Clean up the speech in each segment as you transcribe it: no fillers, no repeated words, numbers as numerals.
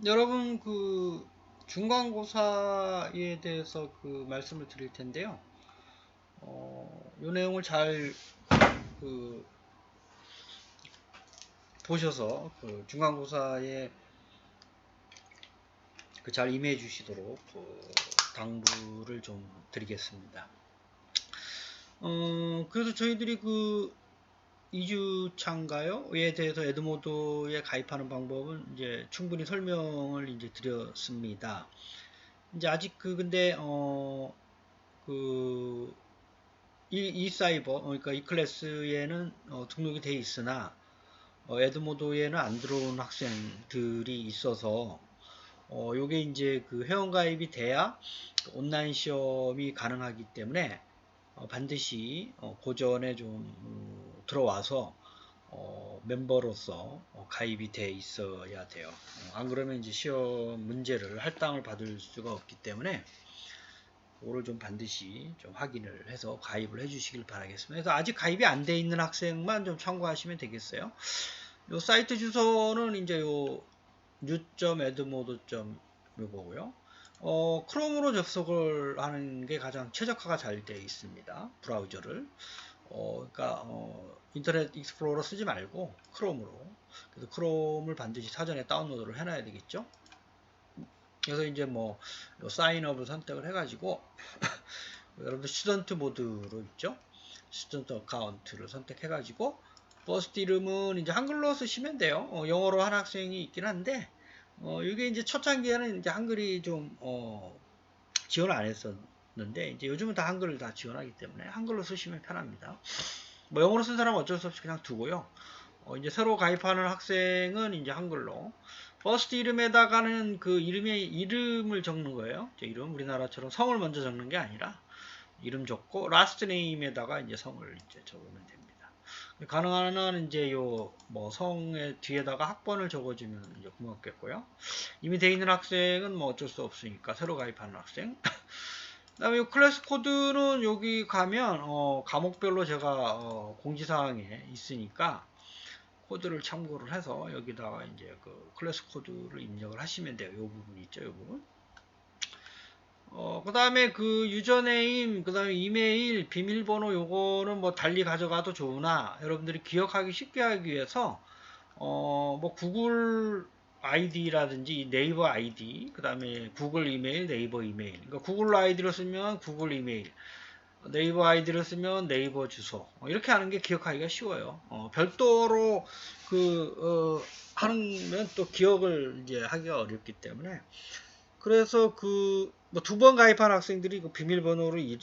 여러분 그 중간고사에 대해서 그 말씀을 드릴 텐데요. 요 내용을 잘 그 보셔서 그 중간고사에 그 잘 임해 주시도록 당부를 좀 드리겠습니다. 그래서 저희들이 그 2주차인가요?에 대해서 에드모드에 가입하는 방법은 이제 충분히 설명을 이제 드렸습니다. 이제 아직 근데 그 이 사이버, 그러니까 이 클래스에는 등록이 돼 있으나 에드모드에는 안 들어온 학생들이 있어서 요게 이제 그 회원가입이 돼야 온라인 시험이 가능하기 때문에 반드시 고전에 좀 들어와서 멤버로서 가입이 돼 있어야 돼요. 안 그러면 이제 시험 문제를 할당을 받을 수가 없기 때문에 그거를 좀 반드시 좀 확인을 해서 가입을 해주시길 바라겠습니다. 그래서 아직 가입이 안 돼 있는 학생만 좀 참고하시면 되겠어요. 요 사이트 주소는 이제 요 new.edmodo. 요거고요. 크롬으로 접속을 하는 게 가장 최적화가 잘 되어 있습니다. 브라우저를. 그러니까 인터넷 익스플로러 쓰지 말고 크롬으로. 그래서 크롬을 반드시 사전에 다운로드를 해놔야 되겠죠. 그래서 이제 뭐 사인업을 선택을 해가지고 여러분들 스튜던트 모드로 있죠. 스튜던트 어카운트를 선택해가지고 버스트 이름은 이제 한글로 쓰시면 돼요. 영어로 한 학생이 있긴 한데 이게 이제 첫 단계에는 이제 한글이 좀 지원 안 했었는데 이제 요즘은 다 한글을 다 지원하기 때문에 한글로 쓰시면 편합니다. 뭐 영어로 쓴 사람은 어쩔 수 없이 그냥 두고요. 이제 새로 가입하는 학생은 이제 한글로 버스트 이름에다가는 그 이름을 적는 거예요. 이름 우리나라처럼 성을 먼저 적는 게 아니라 이름 적고 라스트 네임에다가 이제 성을 이제 적으면 됩니다. 가능한 한 이제 요 뭐 성의 뒤에다가 학번을 적어주면 이제 고맙겠고요. 이미 돼 있는 학생은 뭐 어쩔 수 없으니까 새로 가입하는 학생. 그다음에 요 클래스 코드는 여기 가면 과목별로 제가 공지사항에 있으니까 코드를 참고를 해서 여기다가 이제 그 클래스 코드를 입력을 하시면 돼요. 요 부분 있죠, 요 부분. 그 다음에 그 유저네임, 그 다음에 이메일, 비밀번호 요거는 뭐 달리 가져가도 좋으나 여러분들이 기억하기 쉽게 하기 위해서 뭐 구글 아이디라든지 네이버 아이디, 그 다음에 구글 이메일, 네이버 이메일. 그러니까 구글 아이디로 쓰면 구글 이메일, 네이버 아이디를 쓰면 네이버 주소 이렇게 하는 게 기억하기가 쉬워요. 별도로 하면 또 기억을 이제 하기가 어렵기 때문에 그래서 그 뭐 두 번 가입한 학생들이 그 비밀번호를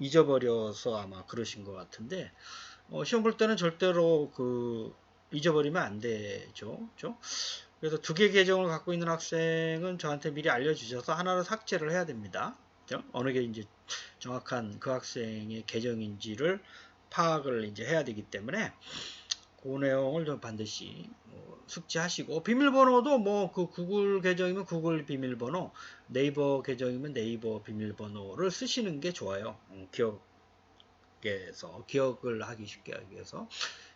잊어버려서 아마 그러신 것 같은데 시험 볼 때는 절대로 그 잊어버리면 안 되죠. 그렇죠? 그래서 두 개 계정을 갖고 있는 학생은 저한테 미리 알려주셔서 하나를 삭제를 해야 됩니다. 그렇죠? 어느 게 이제 정확한 그 학생의 계정인지를 파악을 이제 해야 되기 때문에 그 내용을 좀 반드시 숙지하시고 비밀번호도 뭐 그 구글 계정이면 구글 비밀번호, 네이버 계정이면 네이버 비밀번호를 쓰시는 게 좋아요. 기억을 하기 쉽게 하기 위해서.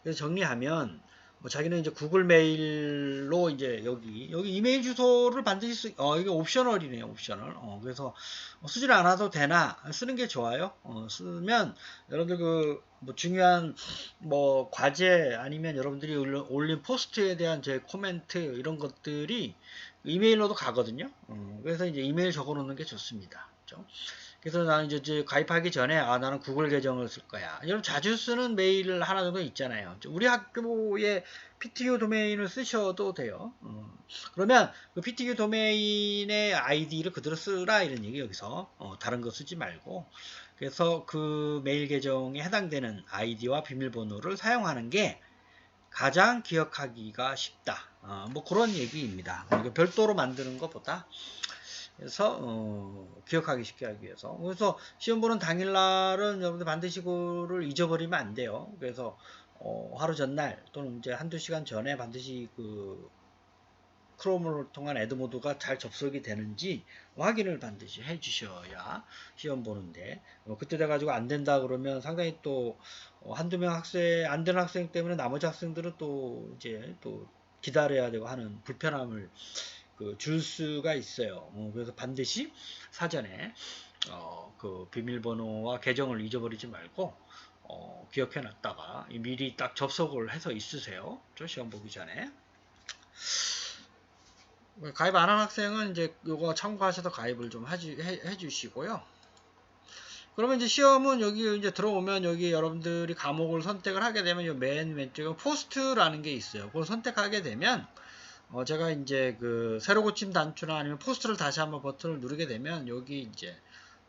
그래서 정리하면 뭐 자기는 이제 구글 메일로 이제 여기 이메일 주소를 반드시 이게 옵셔널이네요, 옵셔널. 그래서 쓰질 않아도 되나 쓰는 게 좋아요. 쓰면 여러분들 뭐 중요한 뭐 과제 아니면 여러분들이 올린 포스트에 대한 제 코멘트 이런 것들이 이메일로도 가거든요. 그래서 이제 이메일 적어 놓는 게 좋습니다. 그렇죠? 그래서 나는 이제 가입하기 전에 나는 구글 계정을 쓸 거야. 여러분 자주 쓰는 메일 하나 정도 있잖아요. 우리 학교에 PTU 도메인을 쓰셔도 돼요. 그러면 그 PTU 도메인의 아이디를 그대로 쓰라 이런 얘기 여기서 다른 거 쓰지 말고 그래서 그 메일 계정에 해당되는 아이디와 비밀번호를 사용하는 게 가장 기억하기가 쉽다. 뭐 그런 얘기입니다. 별도로 만드는 것보다 그래서 기억하기 쉽게 하기 위해서 그래서 시험 보는 당일날은 여러분들 반드시 그거를 잊어버리면 안 돼요. 그래서 하루 전날 또는 이제 한두 시간 전에 반드시 그 크롬을 통한 에드모드가 잘 접속이 되는지 확인을 반드시 해 주셔야 시험 보는데 그때 돼가지고 안 된다 그러면 상당히 또 한두 명 학생 안 되는 학생 때문에 나머지 학생들은 또 이제 또 기다려야 되고 하는 불편함을 줄 수가 있어요. 그래서 반드시 사전에 그 비밀번호와 계정을 잊어버리지 말고 기억해 놨다가 미리 딱 접속을 해서 있으세요. 시험 보기 전에. 가입 안 한 학생은 이제 요거 참고하셔서 가입을 좀 해 주시고요. 그러면 이제 시험은 여기 이제 들어오면 여기 여러분들이 과목을 선택을 하게 되면 요 맨 왼쪽에 포스트라는 게 있어요. 그걸 선택하게 되면 제가 이제 그 새로 고침 단추나 아니면 포스트를 다시 한번 버튼을 누르게 되면 여기 이제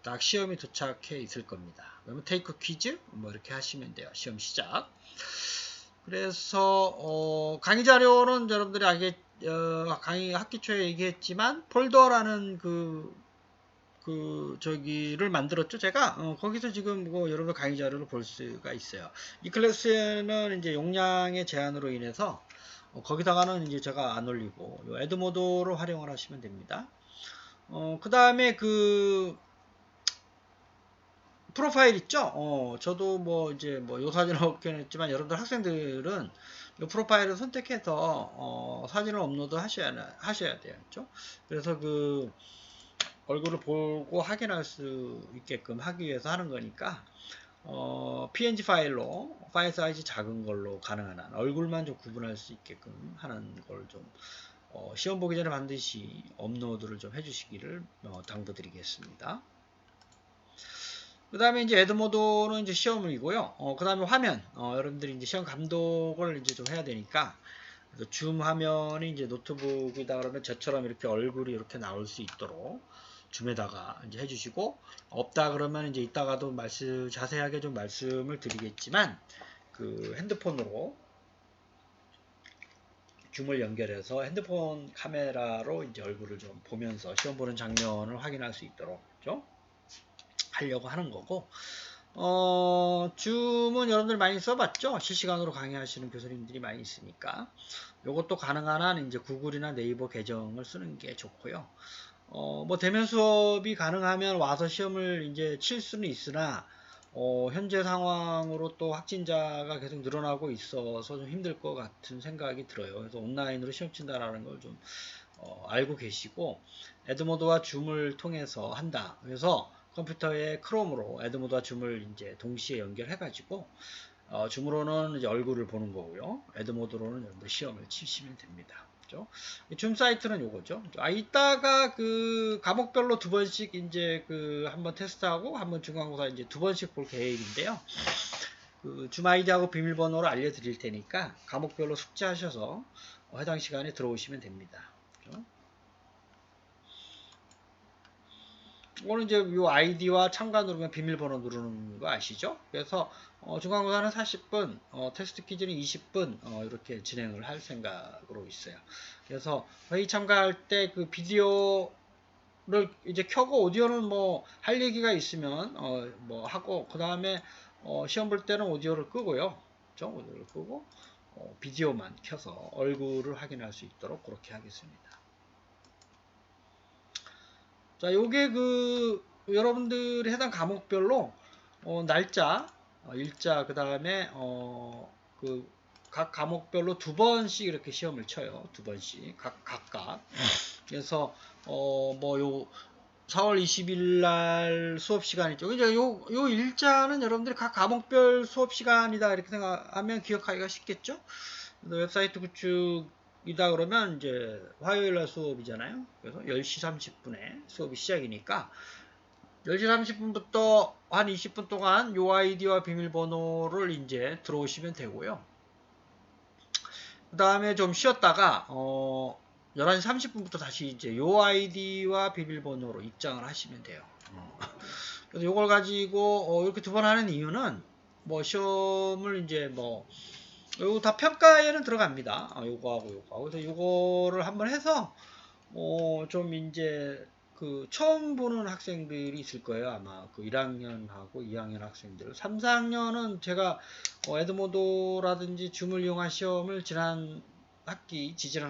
딱 시험이 도착해 있을 겁니다. 그러면 테이크 퀴즈 뭐 이렇게 하시면 돼요. 시험 시작. 그래서 강의 자료는 여러분들이 강의 학기 초에 얘기했지만 폴더라는 저기를 만들었죠. 제가 거기서 지금 여러분 강의 자료를 볼 수가 있어요. 이 클래스는 이제 용량의 제한으로 인해서 거기다가는 이제 제가 안 올리고 요 에드모드로 활용을 하시면 됩니다. 그 다음에 프로파일 있죠? 저도 요 사진을 얻긴 했지만 여러분들 학생들은 이 프로파일을 선택해서 사진을 업로드 하셔야 돼요. 그렇죠? 그래서 얼굴을 보고 확인할 수 있게끔 하기 위해서 하는 거니까 PNG 파일로 파일 사이즈 작은 걸로 가능한 한 얼굴만 좀 구분할 수 있게끔 하는 걸 좀 시험 보기 전에 반드시 업로드를 좀 해주시기를 당부드리겠습니다. 그 다음에 이제 에드모드는 이제 시험이고요. 그 다음에 화면, 여러분들이 이제 시험 감독을 이제 좀 해야 되니까, 그래서 줌 화면이 이제 노트북이다 그러면 저처럼 이렇게 얼굴이 이렇게 나올 수 있도록 줌에다가 이제 해주시고, 없다 그러면 이제 이따가도 자세하게 좀 말씀을 드리겠지만, 핸드폰으로 줌을 연결해서 핸드폰 카메라로 이제 얼굴을 좀 보면서 시험 보는 장면을 확인할 수 있도록, 그렇죠? 하려고 하는 거고, 줌은 여러분들 많이 써봤죠? 실시간으로 강의하시는 교수님들이 많이 있으니까. 요것도 가능한 한 이제 구글이나 네이버 계정을 쓰는 게 좋고요. 대면 수업이 가능하면 와서 시험을 이제 칠 수는 있으나, 현재 상황으로 또 확진자가 계속 늘어나고 있어서 좀 힘들 것 같은 생각이 들어요. 그래서 온라인으로 시험 친다라는 걸 좀, 알고 계시고, 에드모드와 줌을 통해서 한다. 그래서 컴퓨터에 크롬으로 에드모드와 줌을 이제 동시에 연결해가지고, 줌으로는 이제 얼굴을 보는 거고요. 에드모드로는 여러분들 시험을 치시면 됩니다. 그죠? 줌 사이트는 요거죠. 이따가 과목별로 두 번씩 이제 한번 테스트하고 한번 중간고사 이제 두 번씩 볼 계획인데요. 줌 아이디하고 비밀번호를 알려드릴 테니까 과목별로 숙지하셔서 해당 시간에 들어오시면 됩니다. 그죠? 이거는 이제 요 아이디와 참가 누르면 비밀번호 누르는 거 아시죠? 그래서 중간고사는 40분, 테스트 퀴즈는 20분 이렇게 진행을 할 생각으로 있어요. 그래서 회의 참가할 때 비디오를 이제 켜고 오디오는 할 얘기가 있으면 하고 그 다음에 시험 볼 때는 오디오를 끄고요. 그렇죠? 오디오를 끄고 비디오만 켜서 얼굴을 확인할 수 있도록 그렇게 하겠습니다. 자, 요게 여러분들이 해당 과목별로 날짜, 일자, 그 다음에 각 과목별로 두 번씩 이렇게 시험을 쳐요. 두 번씩 각각. 그래서 요 4월 20일 날 수업 시간이죠. 이제 요 일자는 여러분들이 각 과목별 수업 시간이다 이렇게 생각하면 기억하기가 쉽겠죠. 웹사이트 구축이다 그러면 이제 화요일 날 수업이잖아요. 그래서 10시 30분에 수업이 시작이니까 10시 30분부터 한 20분 동안 요 아이디와 비밀번호를 이제 들어오시면 되고요. 그 다음에 좀 쉬었다가 11시 30분부터 다시 이제 요 아이디와 비밀번호로 입장을 하시면 돼요. 그래서 요걸 가지고 이렇게 두 번 하는 이유는 시험을 이제 요거 다 평가에는 들어갑니다. 요거하고. 그래서 요거를 한번 해서, 좀 이제, 처음 보는 학생들이 있을 거예요. 아마 1학년하고 2학년 학생들. 3, 4학년은 제가, 에드모드라든지 줌을 이용한 시험을 지지난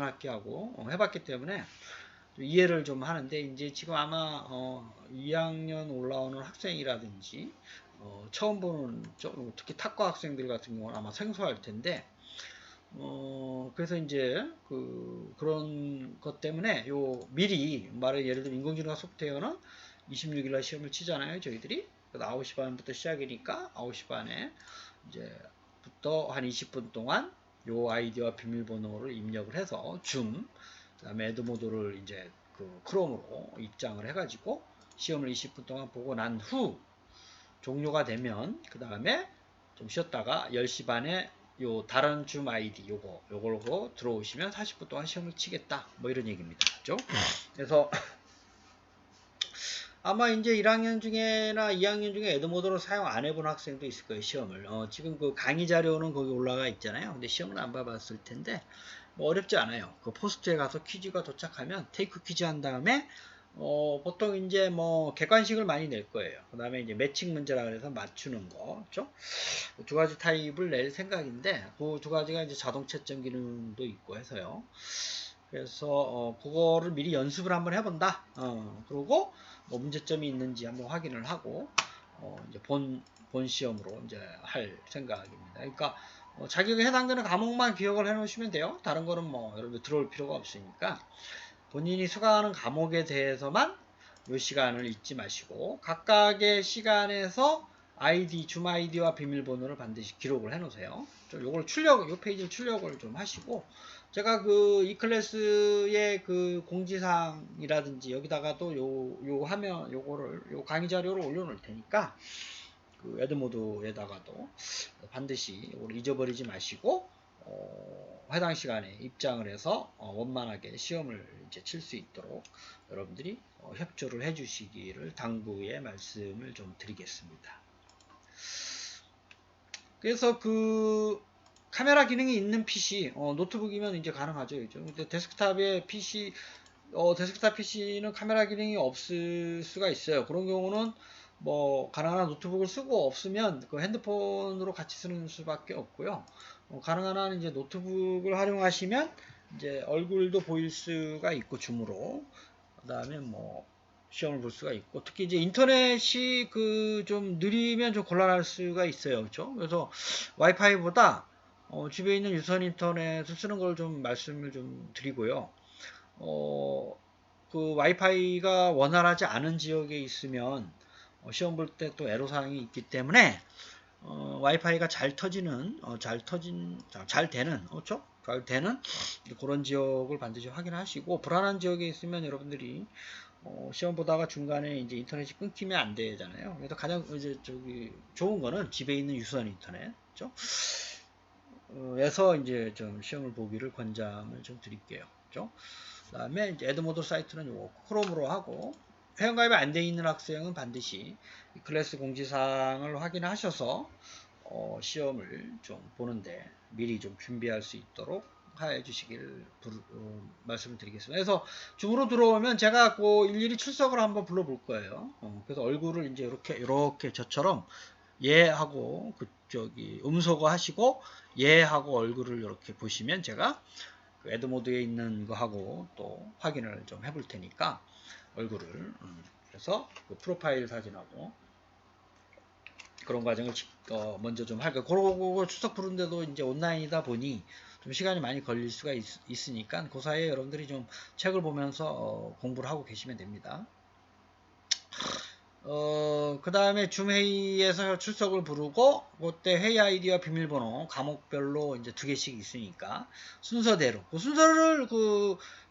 학기하고 해봤기 때문에 이해를 좀 하는데, 이제 지금 아마, 2학년 올라오는 학생이라든지, 처음 보는 특히 탁과 학생들 같은 경우는 아마 생소할 텐데 그래서 이제 그런 것 때문에 미리 예를 들어 인공지능과 소프트웨어는 26일 날 시험을 치잖아요, 저희들이. 그래서 9시 반부터 시작이니까 9시 반에 이제부터 한 20분 동안 요 아이디와 비밀번호를 입력을 해서 그다음에 에드모드를 이제 크롬으로 입장을 해가지고 시험을 20분 동안 보고 난 후 종료가 되면 그 다음에 좀 쉬었다가 10시 반에 요 다른 줌 아이디 요걸로 들어오시면 40분 동안 시험을 치겠다 뭐 이런 얘기입니다. 그죠? 그래서 아마 이제 1학년 중에나 2학년 중에 에드모드를 사용 안 해본 학생도 있을 거예요, 시험을. 지금 강의 자료는 거기 올라가 있잖아요. 근데 시험은 안 봐봤을 텐데, 뭐 어렵지 않아요. 포스트에 가서 퀴즈가 도착하면 테이크 퀴즈 한 다음에, 보통 이제 뭐 객관식을 많이 낼 거예요. 그 다음에 이제 매칭 문제라 그래서 맞추는 거, 그죠? 두 가지 타입을 낼 생각인데, 그 두 가지가 이제 자동 채점 기능도 있고 해서요. 그래서 그거를 미리 연습을 한번 해본다. 그리고 뭐 문제점이 있는지 한번 확인을 하고 이제 본 시험으로 이제 할 생각입니다. 그러니까 자격에 해당되는 과목만 기억을 해놓으시면 돼요. 다른 거는 뭐 여러분들 들어올 필요가 없으니까 본인이 수강하는 과목에 대해서만 이 시간을 잊지 마시고 각각의 시간에서 줌 아이디와 비밀번호를 반드시 기록을 해 놓으세요. 요걸 요 페이지를 출력을 좀 하시고 제가 이 클래스의 공지사항이라든지 여기다가도 요 화면 요 강의 자료를 올려놓을 테니까 에드모드에다가도 반드시 이걸 잊어버리지 마시고 해당 시간에 입장을 해서 원만하게 시험을 이제 칠 수 있도록 여러분들이 협조를 해주시기를 당부의 말씀을 좀 드리겠습니다. 그래서 카메라 기능이 있는 PC, 노트북이면 이제 가능하죠. 근데 데스크탑의 PC, 데스크탑 PC는 카메라 기능이 없을 수가 있어요. 그런 경우는 뭐 가능한 한 노트북을 쓰고 없으면 핸드폰으로 같이 쓰는 수밖에 없고요. 가능한 한 이제 노트북을 활용하시면 이제 얼굴도 보일 수가 있고 줌으로 그다음에 뭐 시험을 볼 수가 있고 특히 이제 인터넷이 좀 느리면 좀 곤란할 수가 있어요. 그렇죠? 그래서 와이파이보다 집에 있는 유선 인터넷을 쓰는 걸 좀 말씀을 좀 드리고요. 와이파이가 원활하지 않은 지역에 있으면 시험 볼 때 또 애로사항이 있기 때문에 와이파이가 잘 터지는 잘 되는 그렇죠? 잘 되는 그런 지역을 반드시 확인하시고 불안한 지역에 있으면 여러분들이 시험 보다가 중간에 이제 인터넷이 끊기면 안 되잖아요. 그래서 가장 이제 좋은 거는 집에 있는 유선 인터넷, 그렇죠? 에서 이제 좀 시험을 보기를 권장을 좀 드릴게요. 그렇죠? 그다음에 이제 에드모드 사이트는 요거 크롬으로 하고 회원가입이 안 돼 있는 학생은 반드시 클래스 공지사항을 확인하셔서 시험을 좀 보는데 미리 좀 준비할 수 있도록 해 주시길 말씀을 드리겠습니다. 그래서 줌으로 들어오면 제가 일일이 출석을 한번 불러볼 거예요. 그래서 얼굴을 이제 이렇게 저처럼 예 하고 음소거 하시고 예 하고 얼굴을 이렇게 보시면 제가 에드모드에 있는 거 하고 또 확인을 좀 해볼 테니까 얼굴을 그래서 프로파일 사진하고 그런 과정을 먼저 좀 할까. 그러고 출석 부른데도 이제 온라인이다 보니 좀 시간이 많이 걸릴 수가 있으니까 그 사이에 여러분들이 좀 책을 보면서 공부를 하고 계시면 됩니다. 그 다음에 줌 회의에서 출석을 부르고 그때 회의 아이디와 비밀번호 과목별로 이제 2개씩 있으니까 순서대로 그 순서를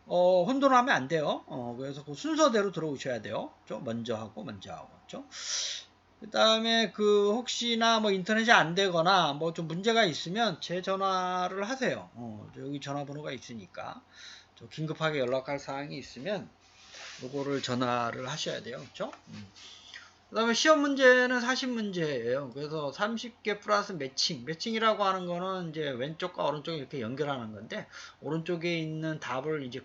혼돈하면 안 돼요. 그래서 그 순서대로 들어오셔야 돼요. 먼저 하고 그렇죠? 그 다음에 혹시나 뭐 인터넷이 안 되거나 뭐 좀 문제가 있으면 제 전화를 하세요. 여기 전화번호가 있으니까 좀 긴급하게 연락할 사항이 있으면 요거를 전화를 하셔야 돼요. 그렇죠? 그 다음에 시험 문제는 40문제예요. 그래서 30개 플러스 매칭이라고 하는 거는 이제 왼쪽과 오른쪽 이렇게 연결하는 건데, 오른쪽에 있는 답을 이제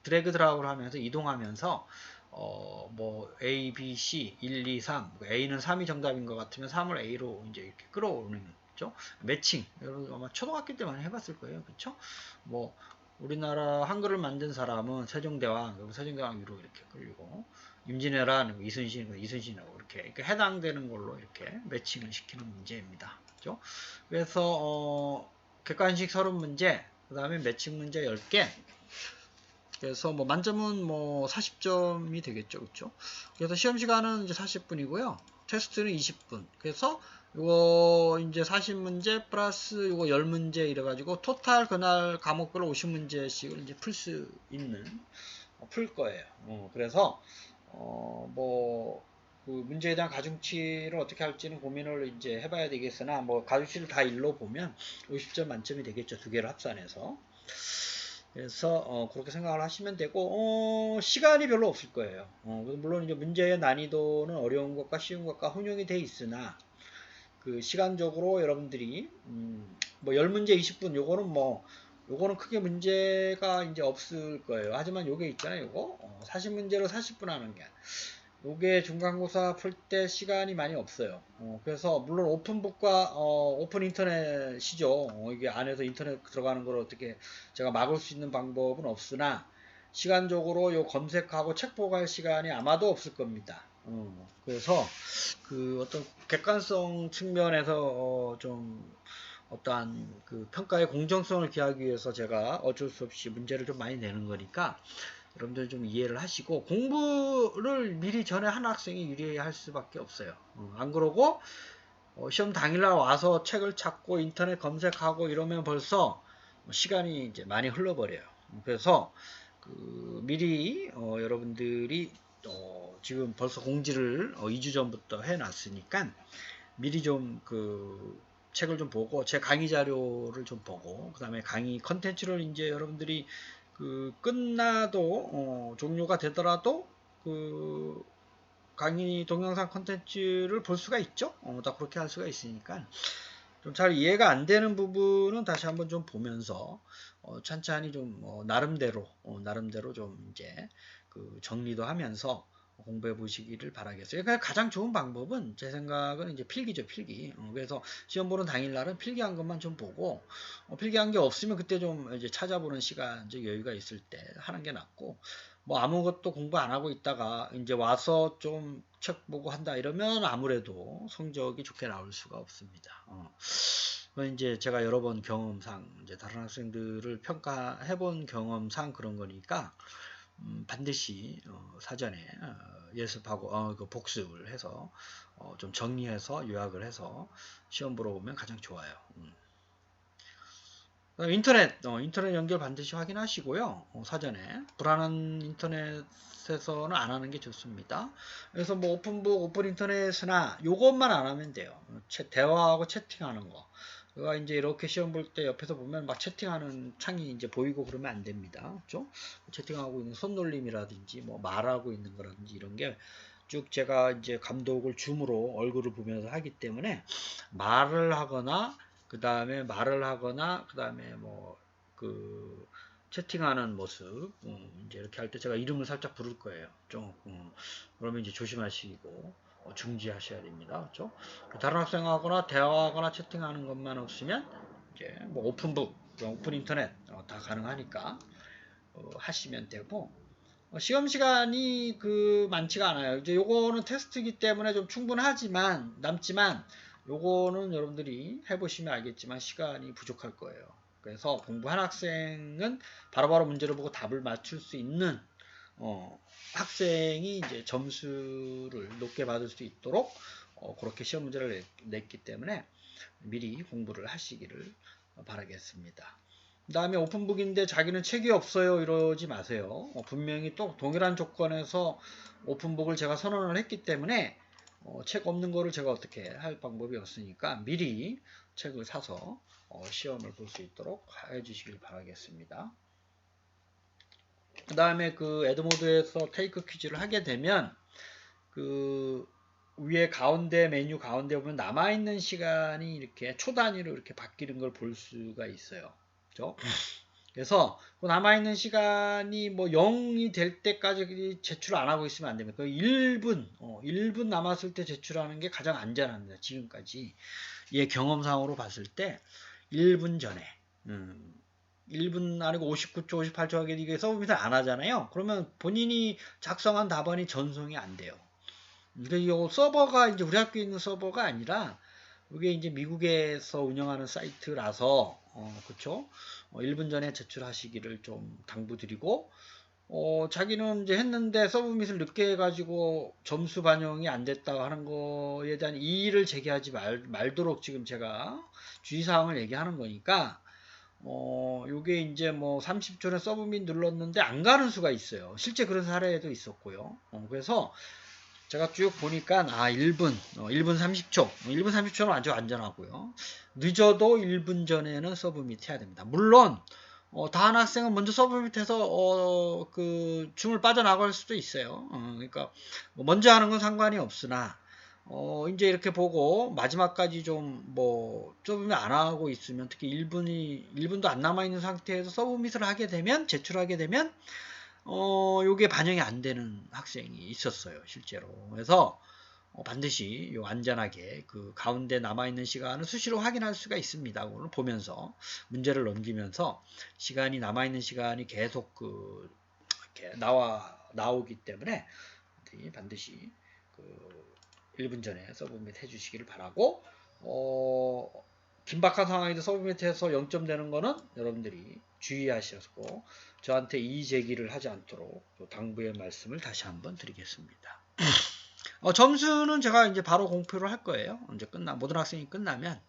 드래그 드랍을 하면서 이동하면서, 뭐, A, B, C, 1, 2, 3. A는 3이 정답인 것 같으면 3을 A로 이제 이렇게 끌어오는 거죠. 매칭. 여러분 아마 초등학교 때 많이 해봤을 거예요. 그쵸? 뭐, 우리나라 한글을 만든 사람은 세종대왕, 세종대왕 위로 이렇게 끌리고, 임진왜란, 이순신하고 이렇게 해당되는 걸로 이렇게 매칭을 시키는 문제입니다. 그죠? 그래서 객관식 30문제, 그 다음에 매칭 문제 10개. 그래서 뭐 만점은 뭐 40점이 되겠죠. 그렇죠? 그래서 시험 시간은 이제 40분이고요. 테스트는 20분. 그래서 이거 이제 40문제 플러스 이거 10문제 이래 가지고 토탈 그날 과목별로 50문제씩을 이제 풀 수 있는 풀 거예요. 그래서 뭐 그 문제에 대한 가중치를 어떻게 할지는 고민을 이제 해봐야 되겠으나 뭐 가중치를 다 일로 보면 50점 만점이 되겠죠. 두 개를 합산해서. 그래서 그렇게 생각을 하시면 되고 시간이 별로 없을 거예요. 물론 이제 문제의 난이도는 어려운 것과 쉬운 것과 혼용이 돼 있으나 그 시간적으로 여러분들이 뭐 10문제 20분 요거는 크게 문제가 이제 없을 거예요. 하지만 요게 있잖아요. 요거 40문제로 40분 하는 게 요게 중간고사 풀 때 시간이 많이 없어요. 그래서 물론 오픈북과 오픈 인터넷이죠. 이게 안에서 인터넷 들어가는 걸 어떻게 제가 막을 수 있는 방법은 없으나 시간적으로 요 검색하고 책 보고 할 시간이 아마도 없을 겁니다. 그래서 그 어떤 객관성 측면에서 좀 어떠한 그 평가의 공정성을 기하기 위해서 제가 어쩔 수 없이 문제를 좀 많이 내는 거니까 여러분들 좀 이해를 하시고 공부를 미리 전에 한 학생이 유리할 수밖에 없어요. 안 그러고 시험 당일날 와서 책을 찾고 인터넷 검색하고 이러면 벌써 시간이 이제 많이 흘러버려요. 그래서 그 미리 여러분들이 지금 벌써 공지를 2주 전부터 해놨으니까 미리 좀 그 책을 좀 보고 제 강의 자료를 좀 보고 그 다음에 강의 컨텐츠를 이제 여러분들이 그 끝나도 종료가 되더라도 그 강의 동영상 컨텐츠를 볼 수가 있죠. 다 그렇게 할 수가 있으니까 좀 잘 이해가 안 되는 부분은 다시 한번 좀 보면서 찬찬히 좀 나름대로 좀 이제 그 정리도 하면서 공부해 보시기를 바라겠어요. 그러니까 가장 좋은 방법은 제 생각은 이제 필기죠, 필기. 그래서 시험 보는 당일날은 필기한 것만 좀 보고 필기한 게 없으면 그때 좀 이제 찾아보는 시간적 여유가 있을 때 하는 게 낫고 뭐 아무것도 공부 안 하고 있다가 이제 와서 좀 책 보고 한다 이러면 아무래도 성적이 좋게 나올 수가 없습니다. 그건 이제 제가 여러 번 경험상 이제 다른 학생들을 평가해 본 경험상 그런 거니까 반드시 사전에 예습하고 그 복습을 해서 좀 정리해서 요약을 해서 시험 보러 오면 가장 좋아요. 인터넷 연결 반드시 확인하시고요. 사전에 불안한 인터넷에서는 안 하는 게 좋습니다. 그래서 뭐 오픈북, 오픈 인터넷이나 요것만 안 하면 돼요. 대화하고 채팅하는 거. 그가 이제 이렇게 시험 볼 때 옆에서 보면 막 채팅하는 창이 이제 보이고 그러면 안 됩니다. 그렇죠? 채팅하고 있는 손놀림이라든지 뭐 말하고 있는 거라든지 이런 게 쭉 제가 이제 감독을 줌으로 얼굴을 보면서 하기 때문에 말을 하거나 그 다음에 뭐 그 채팅하는 모습 이제 이렇게 할 때 제가 이름을 살짝 부를 거예요. 좀 그러면 이제 조심하시고 중지하셔야 됩니다. 그렇죠? 다른 학생하거나 대화하거나 채팅하는 것만 없으면 이제 뭐 오픈북, 오픈 인터넷 다 가능하니까 하시면 되고 시험 시간이 그 많지가 않아요. 이제 요거는 테스트이기 때문에 좀 충분하지만 남지만 요거는 여러분들이 해보시면 알겠지만 시간이 부족할 거예요. 그래서 공부한 학생은 바로바로 문제를 보고 답을 맞출 수 있는 학생이 이제 점수를 높게 받을 수 있도록 그렇게 시험 문제를 냈기 때문에 미리 공부를 하시기를 바라겠습니다. 그 다음에 오픈북인데 자기는 책이 없어요 이러지 마세요. 분명히 또 동일한 조건에서 오픈북을 제가 선언을 했기 때문에 책 없는 거를 제가 어떻게 할 방법이 없으니까 미리 책을 사서 시험을 볼 수 있도록 해주시길 바라겠습니다. 그 다음에 그 에드모드에서 테이크 퀴즈를 하게 되면 그 위에 가운데 메뉴 가운데 보면 남아있는 시간이 이렇게 초 단위로 이렇게 바뀌는 걸 볼 수가 있어요. 그렇죠? 그래서 남아있는 시간이 뭐 0이 될 때까지 제출 안 하고 있으면 안 됩니다. 그 1분 남았을 때 제출하는 게 가장 안전합니다. 지금까지. 경험상으로 봤을 때 1분 전에 1분 아니고 59초, 58초 하게 이게 서브밋을 안 하잖아요. 그러면 본인이 작성한 답안이 전송이 안 돼요. 그러니까 이 서버가 이제 우리 학교에 있는 서버가 아니라 이게 이제 미국에서 운영하는 사이트라서 그쵸? 1분 전에 제출하시기를 좀 당부드리고 자기는 이제 했는데 서브밋을 늦게 해가지고 점수 반영이 안 됐다고 하는 거에 대한 이의를 제기하지 말도록 지금 제가 주의사항을 얘기하는 거니까 요게 이제 뭐 30초에 서브밋 눌렀는데 안 가는 수가 있어요. 실제 그런 사례도 있었고요. 그래서 제가 쭉 보니까 1분, 1분 30초, 1분 30초는 아주 안전하고요. 늦어도 1분 전에는 서브밋 해야 됩니다. 물론 다한 학생은 먼저 서브밋해서 그 줌을 빠져나갈 수도 있어요. 그러니까 뭐 먼저 하는 건 상관이 없으나 이제 이렇게 보고 마지막까지 좀 뭐 서브밋 안 하고 있으면 특히 1분도 안 남아 있는 상태에서 서브밋을 하게 되면 제출하게 되면 요게 반영이 안 되는 학생이 있었어요, 실제로. 그래서 반드시 요 안전하게 그 가운데 남아있는 시간을 수시로 확인할 수가 있습니다. 그걸 보면서 문제를 넘기면서 시간이 남아있는 시간이 계속 이렇게 나오기 때문에 반드시 그 1분 전에 서브밋 해주시기를 바라고 긴박한 상황에서 서브밋해서 0점 되는 거는 여러분들이 주의하셔서 저한테 이의 제기를 하지 않도록 당부의 말씀을 다시 한번 드리겠습니다. 점수는 제가 이제 바로 공표를 할 거예요. 이제 모든 학생이 끝나면.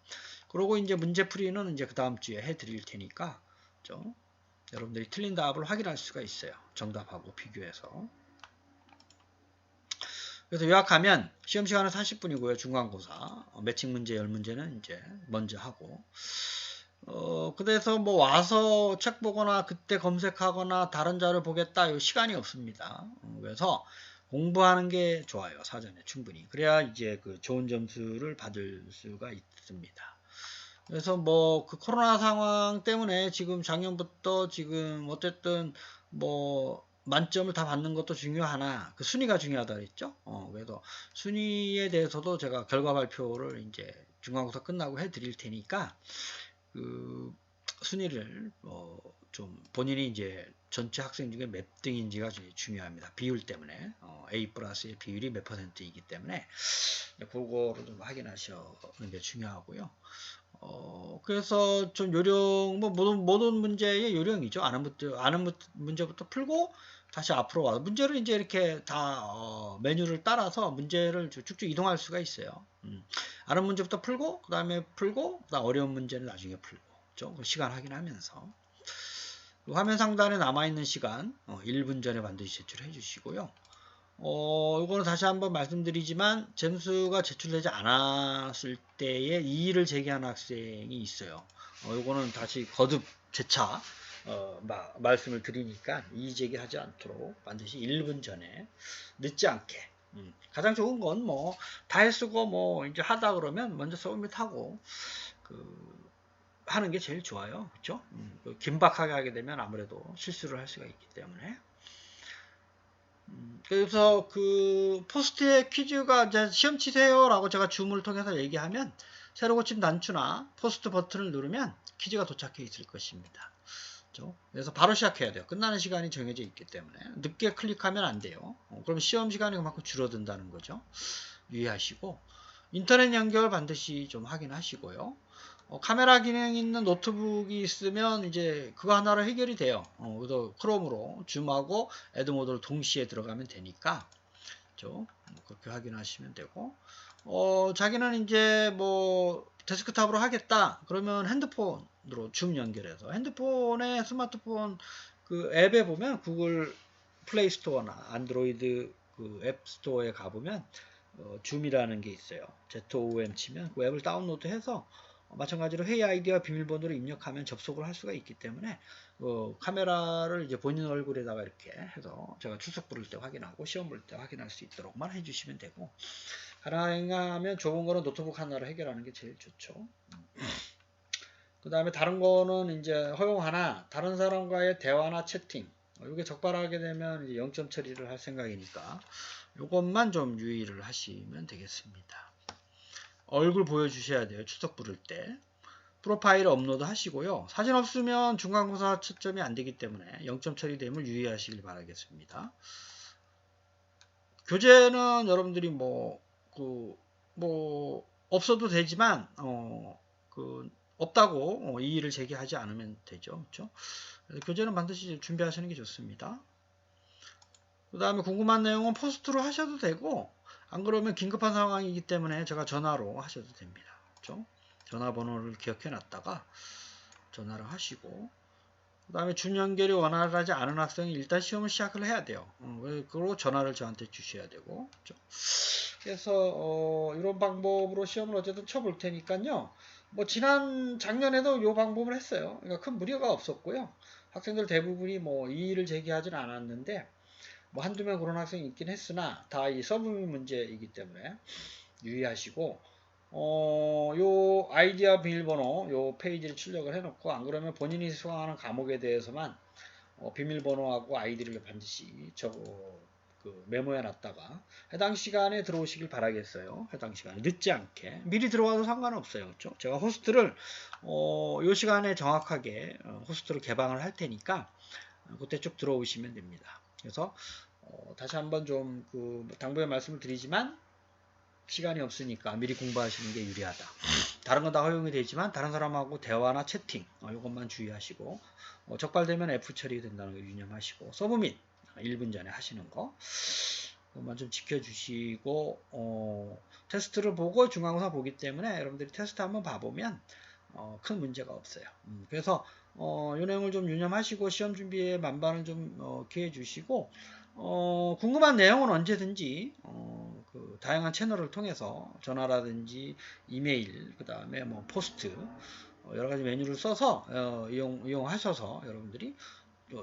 그러고 이제 문제풀이는 이제 그 다음 주에 해 드릴 테니까, 여러분들이 틀린 답을 확인할 수가 있어요. 정답하고 비교해서. 그래서 요약하면 시험 시간은 40분이고요. 중간고사. 매칭 문제 10문제는 이제 먼저 하고. 그래서 뭐 와서 책 보거나 그때 검색하거나 다른 자료 보겠다. 요 시간이 없습니다. 그래서 공부하는 게 좋아요. 사전에 충분히. 그래야 이제 그 좋은 점수를 받을 수가 있습니다. 그래서 뭐 그 코로나 상황 때문에 지금 작년부터 지금 어쨌든 뭐 만점을 다 받는 것도 중요하나 그 순위가 중요하다 그랬죠. 그래서 순위에 대해서도 제가 결과 발표를 이제 중간고사 끝나고 해드릴 테니까 그 순위를 좀 본인이 이제 전체 학생 중에 몇 등인지가 중요합니다. 비율 때문에 A 플러스의 비율이 몇 %이기 때문에 그거를 좀 확인하시는 게 중요하고요. 그래서 좀 요령, 뭐, 모든 문제의 요령이죠. 아는 문제부터 풀고, 다시 앞으로 와서, 문제를 이제 이렇게 다, 메뉴를 따라서 문제를 쭉쭉 이동할 수가 있어요. 아는 문제부터 풀고, 그 다음에 풀고, 그다음 어려운 문제는 나중에 풀고, 그 시간 확인하면서. 화면 상단에 남아있는 시간, 1분 전에 반드시 제출해 주시고요. 이거는 다시 한번 말씀드리지만 점수가 제출되지 않았을 때에 이의를 제기하는 학생이 있어요. 이거는 다시 거듭 재차 말씀을 드리니까 이의 제기하지 않도록 반드시 1분 전에 늦지 않게. 가장 좋은 건 뭐 다 해쓰고 뭐 이제 하다 그러면 먼저 서브밋하고 하는 게 제일 좋아요. 그렇죠? 긴박하게 하게 되면 아무래도 실수를 할 수가 있기 때문에. 그래서 그 포스트에 퀴즈가 이제 시험 치세요라고 제가 줌을 통해서 얘기하면 새로 고침 단추나 포스트 버튼을 누르면 퀴즈가 도착해 있을 것입니다. 그래서 바로 시작해야 돼요. 끝나는 시간이 정해져 있기 때문에 늦게 클릭하면 안 돼요. 그럼 시험 시간이 그만큼 줄어든다는 거죠. 유의하시고 인터넷 연결 반드시 좀 확인하시고요. 카메라 기능 있는 노트북이 있으면 이제 그거 하나로 해결이 돼요. 그래서 크롬으로 줌하고 애드모드를 동시에 들어가면 되니까 그렇게 확인하시면 되고 자기는 이제 뭐 데스크탑으로 하겠다 그러면 핸드폰으로 줌 연결해서 핸드폰에 스마트폰 그 앱에 보면 구글 플레이 스토어나 안드로이드 그 앱 스토어에 가보면 줌이라는 게 있어요. ZOOM 치면 그 앱을 다운로드해서 마찬가지로 회의 아이디와 비밀번호를 입력하면 접속을 할 수가 있기 때문에 카메라를 이제 본인 얼굴에다가 이렇게 해서 제가 출석 부를 때 확인하고 시험 볼 때 확인할 수 있도록만 해주시면 되고 가능하면 좁은 거는 노트북 하나로 해결하는 게 제일 좋죠. 그 다음에 다른 거는 이제 허용하나 다른 사람과의 대화나 채팅 이게 적발하게 되면 이제 0점 처리를 할 생각이니까 이것만 좀 유의를 하시면 되겠습니다. 얼굴 보여주셔야 돼요. 출석 부를 때. 프로파일 업로드 하시고요. 사진 없으면 중간고사 채점이 안 되기 때문에 0점 처리됨을 유의하시길 바라겠습니다. 교재는 여러분들이 없어도 되지만 없다고 이의를 제기하지 않으면 되죠. 그렇죠? 교재는 반드시 준비하시는 게 좋습니다. 그 다음에 궁금한 내용은 포스트로 하셔도 되고, 안 그러면 긴급한 상황이기 때문에 제가 전화로 하셔도 됩니다. 그렇죠? 전화번호를 기억해 놨다가 전화를 하시고, 그 다음에 준연결이 원활하지 않은 학생이 일단 시험을 시작을 해야 돼요. 그리고 전화를 저한테 주셔야 되고. 그렇죠? 그래서 이런 방법으로 시험을 어쨌든 쳐볼 테니까요. 뭐 작년에도 이 방법을 했어요. 그러니까 큰 무리가 없었고요. 학생들 대부분이 뭐 이의를 제기하지는 않았는데, 뭐 한두 명 그런 학생이 있긴 했으나 다 이 서브미 문제이기 때문에 유의하시고, 요 아이디와 비밀번호 요 페이지를 출력을 해놓고, 안 그러면 본인이 수강하는 과목에 대해서만 비밀번호하고 아이디를 반드시 메모해 놨다가 해당 시간에 들어오시길 바라겠어요. 해당 시간에 늦지 않게 미리 들어와도 상관없어요. 그렇죠? 제가 호스트를 요 시간에 정확하게 호스트를 개방을 할 테니까 그때 쭉 들어오시면 됩니다. 그래서 다시 한번 좀 당부의 말씀을 드리지만, 시간이 없으니까 미리 공부하시는 게 유리하다. 다른 건 다 허용이 되지만 다른 사람하고 대화나 채팅 이것만 주의하시고, 적발되면 F 처리된다는 거 유념하시고, 서브밋 1분 전에 하시는 거 그것만 좀 지켜주시고, 테스트를 보고 중간고사 보기 때문에 여러분들이 테스트 한번 봐보면 큰 문제가 없어요. 그래서 이 내용을 좀 유념하시고 시험 준비에 만반을 좀 기해 주시고, 궁금한 내용은 언제든지 다양한 채널을 통해서 전화라든지 이메일, 그 다음에 뭐 포스트, 여러 가지 메뉴를 써서 이용하셔서 여러분들이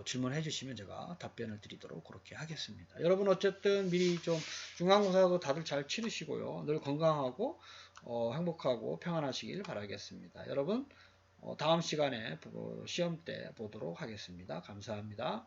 질문해 주시면 제가 답변을 드리도록 그렇게 하겠습니다. 여러분 어쨌든 미리 좀 중간고사도 다들 잘 치르시고요. 늘 건강하고 행복하고 평안하시길 바라겠습니다. 여러분 다음 시간에 시험 때 보도록 하겠습니다. 감사합니다.